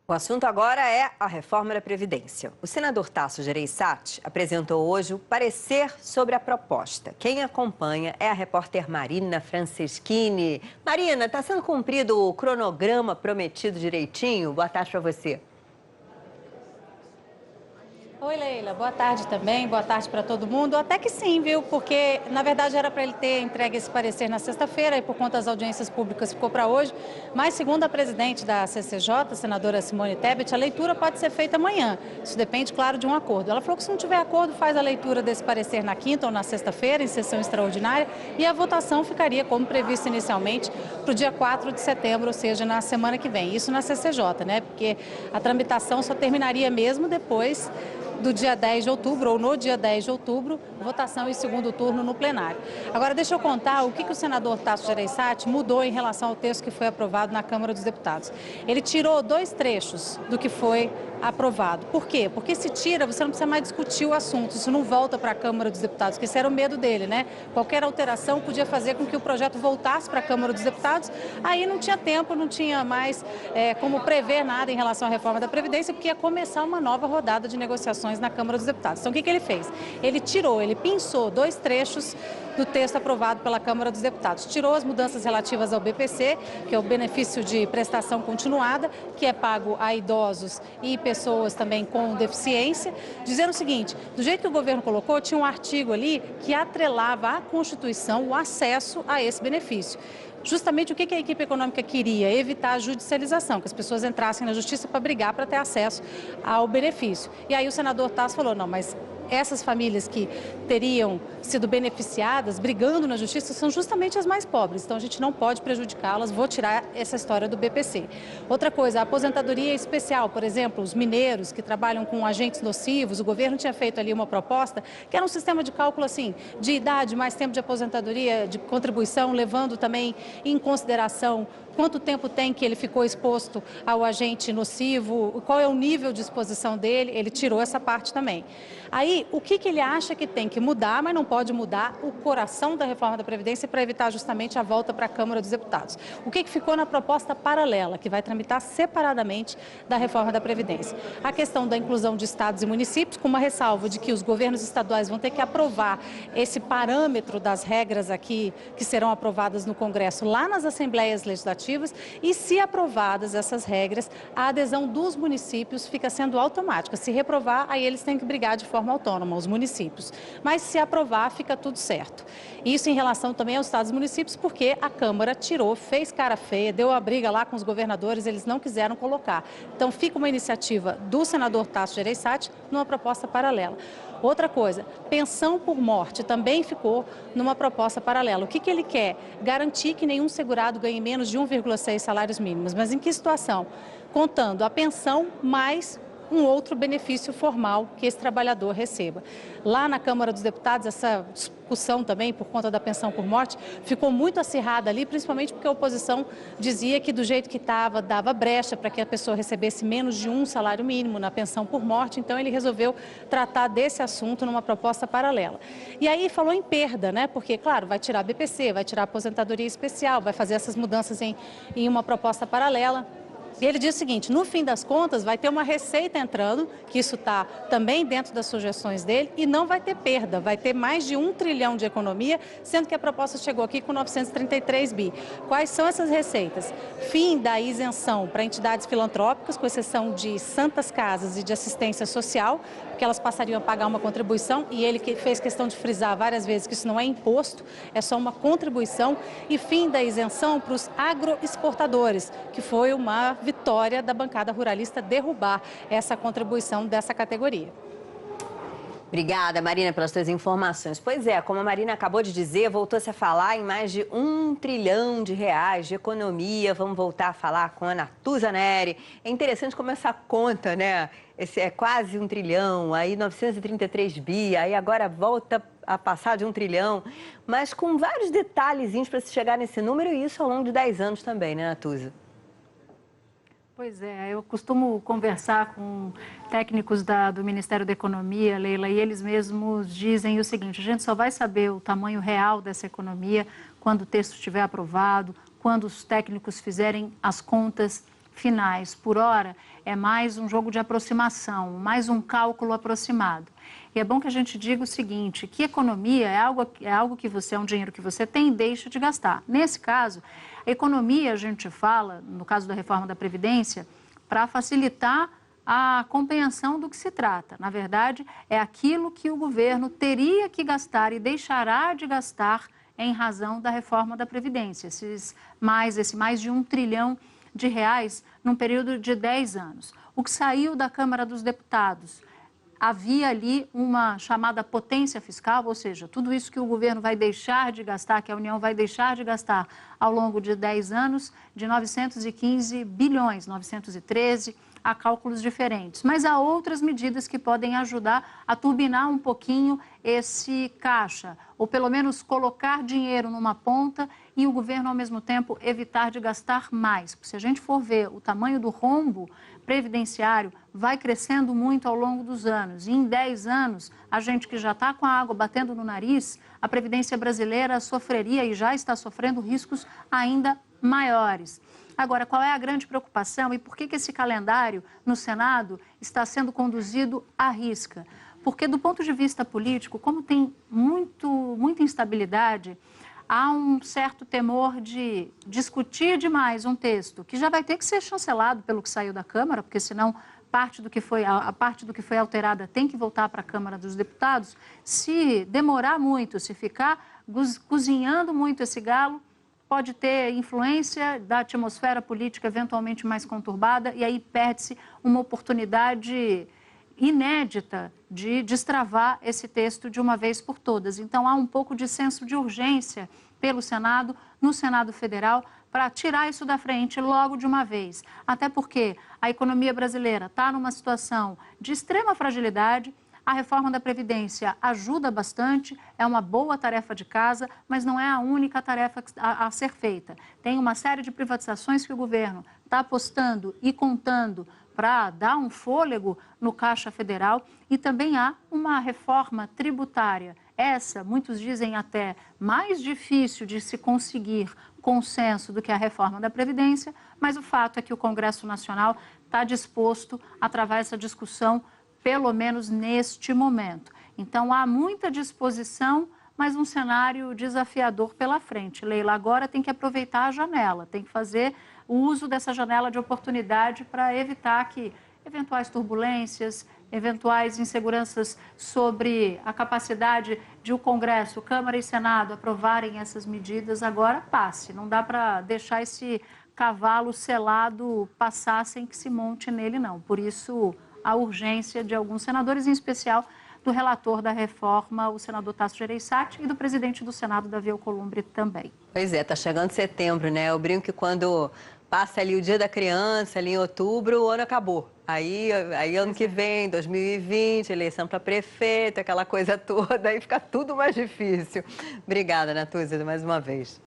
O assunto agora é a reforma da Previdência. O senador Tasso Gereissati apresentou hoje o parecer sobre a proposta. Quem acompanha é a repórter Marina Franceschini. Marina, está sendo cumprido o cronograma prometido direitinho? Boa tarde para você. Oi, Leila. Boa tarde também. Boa tarde para todo mundo. Até que sim, viu? Porque, na verdade, era para ele ter entregue esse parecer na sexta-feira e, por conta das audiências públicas, ficou para hoje. Mas, segundo a presidente da CCJ, a senadora Simone Tebet, a leitura pode ser feita amanhã. Isso depende, claro, de um acordo. Ela falou que, se não tiver acordo, faz a leitura desse parecer na quinta ou na sexta-feira, em sessão extraordinária, e a votação ficaria, como previsto inicialmente, para o dia 4 de setembro, ou seja, na semana que vem. Isso na CCJ, né? Porque a tramitação só terminaria mesmo depois do dia 10 de outubro, ou no dia 10 de outubro, votação em segundo turno no plenário. Agora, deixa eu contar o que o senador Tasso Gereissati mudou em relação ao texto que foi aprovado na Câmara dos Deputados. Ele tirou 2 trechos do que foi aprovado. Por quê? Porque se tira, você não precisa mais discutir o assunto, isso não volta para a Câmara dos Deputados, que esse era o medo dele, né? Qualquer alteração podia fazer com que o projeto voltasse para a Câmara dos Deputados, aí não tinha tempo, não tinha mais como prever nada em relação à reforma da Previdência, porque ia começar uma nova rodada de negociações na Câmara dos Deputados. Então, o que ele fez? Ele tirou, ele pinçou 2 trechos do texto aprovado pela Câmara dos Deputados. Tirou as mudanças relativas ao BPC, que é o benefício de prestação continuada, que é pago a idosos e pessoas também com deficiência, dizendo o seguinte: do jeito que o governo colocou, tinha um artigo ali que atrelava à Constituição o acesso a esse benefício. Justamente o que a equipe econômica queria? Evitar a judicialização, que as pessoas entrassem na justiça para brigar para ter acesso ao benefício. E aí o senador Tasso falou: não, mas essas famílias que teriam sido beneficiadas brigando na justiça são justamente as mais pobres, então a gente não pode prejudicá-las, vou tirar essa história do BPC. Outra coisa, a aposentadoria especial, por exemplo, os mineiros que trabalham com agentes nocivos, o governo tinha feito ali uma proposta que era um sistema de cálculo assim, de idade, mais tempo de aposentadoria, de contribuição, levando também em consideração quanto tempo tem que ele ficou exposto ao agente nocivo, qual é o nível de exposição dele, ele tirou essa parte também. Aí, o que ele acha que tem que mudar, mas não pode mudar o coração da reforma da Previdência para evitar justamente a volta para a Câmara dos Deputados. O que ficou na proposta paralela, que vai tramitar separadamente da reforma da Previdência? A questão da inclusão de estados e municípios, com uma ressalva de que os governos estaduais vão ter que aprovar esse parâmetro das regras aqui, que serão aprovadas no Congresso, lá nas Assembleias Legislativas, e, se aprovadas essas regras, a adesão dos municípios fica sendo automática. Se reprovar, aí eles têm que brigar de forma autônoma, os municípios. Mas, se aprovar, fica tudo certo. Isso em relação também aos estados e municípios, porque a Câmara tirou, fez cara feia, deu a briga lá com os governadores, eles não quiseram colocar. Então, fica uma iniciativa do senador Tasso Gereissati numa proposta paralela. Outra coisa, pensão por morte também ficou numa proposta paralela. O que ele quer? Garantir que nenhum segurado ganhe menos de 1,6 salários mínimos. Mas em que situação? Contando a pensão mais um outro benefício formal que esse trabalhador receba. Lá na Câmara dos Deputados, essa discussão também, por conta da pensão por morte, ficou muito acirrada ali, principalmente porque a oposição dizia que, do jeito que estava, dava brecha para que a pessoa recebesse menos de 1 salário mínimo na pensão por morte, então ele resolveu tratar desse assunto numa proposta paralela. E aí falou em perda, né? Porque, claro, vai tirar a BPC, vai tirar a aposentadoria especial, vai fazer essas mudanças em uma proposta paralela. E ele diz o seguinte: no fim das contas vai ter uma receita entrando, que isso está também dentro das sugestões dele, e não vai ter perda, vai ter mais de 1 trilhão de economia, sendo que a proposta chegou aqui com 933 bi. Quais são essas receitas? Fim da isenção para entidades filantrópicas, com exceção de santas casas e de assistência social, porque elas passariam a pagar uma contribuição, e ele que fez questão de frisar várias vezes que isso não é imposto, é só uma contribuição. E fim da isenção para os agroexportadores, que foi uma vitória da bancada ruralista derrubar essa contribuição dessa categoria. Obrigada, Marina, pelas suas informações. Pois é, como a Marina acabou de dizer, voltou-se a falar em mais de 1 trilhão de reais de economia. Vamos voltar a falar com a Natuza Neri. É interessante como essa conta, né? Esse é quase 1 trilhão, aí 933 bi, aí agora volta a passar de 1 trilhão, mas com vários detalhezinhos para se chegar nesse número, e isso ao longo de 10 anos também, né, Natuza? Pois é, eu costumo conversar com técnicos do Ministério da Economia, Leila, e eles mesmos dizem o seguinte: a gente só vai saber o tamanho real dessa economia quando o texto estiver aprovado, quando os técnicos fizerem as contas finais por hora é mais um jogo de aproximação, mais um cálculo aproximado. E é bom que a gente diga o seguinte, que economia é algo que você, é um dinheiro que você tem e deixa de gastar. Nesse caso, a economia, a gente fala, no caso da reforma da Previdência, para facilitar a compreensão do que se trata. Na verdade, é aquilo que o governo teria que gastar e deixará de gastar em razão da reforma da Previdência. Esse mais de R$1 trilhão num período de 10 anos. O que saiu da Câmara dos Deputados, havia ali uma chamada potência fiscal, ou seja, tudo isso que o governo vai deixar de gastar, que a União vai deixar de gastar ao longo de 10 anos, de 915 bilhões, 913, há cálculos diferentes. Mas há outras medidas que podem ajudar a turbinar um pouquinho esse caixa, ou pelo menos colocar dinheiro numa ponta e o governo, ao mesmo tempo, evitar de gastar mais. Porque se a gente for ver o tamanho do rombo previdenciário, vai crescendo muito ao longo dos anos. E em 10 anos, a gente que já está com a água batendo no nariz, a Previdência brasileira sofreria e já está sofrendo riscos ainda maiores. Agora, qual é a grande preocupação e por que esse calendário no Senado está sendo conduzido à risca? Porque, do ponto de vista político, como tem muita instabilidade, há um certo temor de discutir demais um texto que já vai ter que ser chancelado pelo que saiu da Câmara, porque senão a parte do que foi alterada tem que voltar para a Câmara dos Deputados. Se demorar muito, se ficar cozinhando muito esse galo, pode ter influência da atmosfera política eventualmente mais conturbada e aí perde-se uma oportunidade inédita de destravar esse texto de uma vez por todas. Então, há um pouco de senso de urgência pelo Senado, no Senado Federal, para tirar isso da frente logo de uma vez. Até porque a economia brasileira está numa situação de extrema fragilidade. A reforma da Previdência ajuda bastante, é uma boa tarefa de casa, mas não é a única tarefa a ser feita. Tem uma série de privatizações que o governo está apostando e contando para dar um fôlego no Caixa Federal e também há uma reforma tributária. Essa, muitos dizem até mais difícil de se conseguir consenso do que a reforma da Previdência, mas o fato é que o Congresso Nacional está disposto a travar essa discussão pelo menos neste momento. Então, há muita disposição, mas um cenário desafiador pela frente. Leila, agora tem que aproveitar a janela, tem que fazer o uso dessa janela de oportunidade para evitar que eventuais turbulências, eventuais inseguranças sobre a capacidade de o Congresso, Câmara e Senado aprovarem essas medidas agora passe. Não dá para deixar esse cavalo selado passar sem que se monte nele, não. Por isso, a urgência de alguns senadores, em especial do relator da reforma, o senador Tasso Gereissati, e do presidente do Senado, Davi Alcolumbre, também. Pois é, tá chegando setembro, né? Eu brinco que quando passa ali o Dia da Criança, ali em outubro, o ano acabou. Aí ano que vem, 2020, eleição para prefeito, aquela coisa toda, aí fica tudo mais difícil. Obrigada, Natúzia, mais uma vez.